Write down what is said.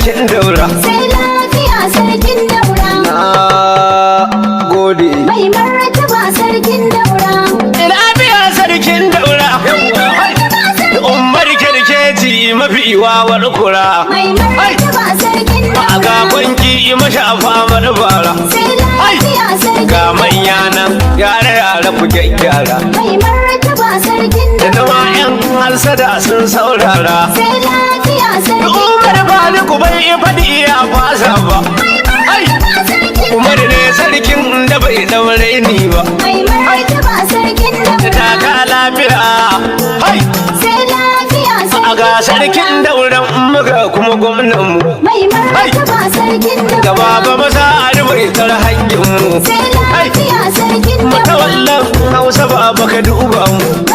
sarkin daura. Sai lafiya sarkin daura. Na gode. Mai martaba sarkin daura. Lafiya sarkin daura. Umar kirkeci mafi wawar kura. Mai martaba sarkin daura. A ga kwanki mashafa bara. Sai lafiya sarkin ga manya nan yare ku gyaggyara. Mai martaba sarkin da daura. nawa yan halsada sun saurara. Sai lafiya sarkin Umar ba ni ku bai faɗi iya fasa ba. Umar ne sarkin da bai daure ni ba. Mai martaba sarkin daura. Ta ka lafiya. Sai lafiya A ga sarkin dauran muga kuma gwamnan mu. Mai martaba sarkin daura. Gaba ba masa bai tar haƙƙin mu. Sai lafiya sarkin daura. Matawallan Hausa ba baka duba mu.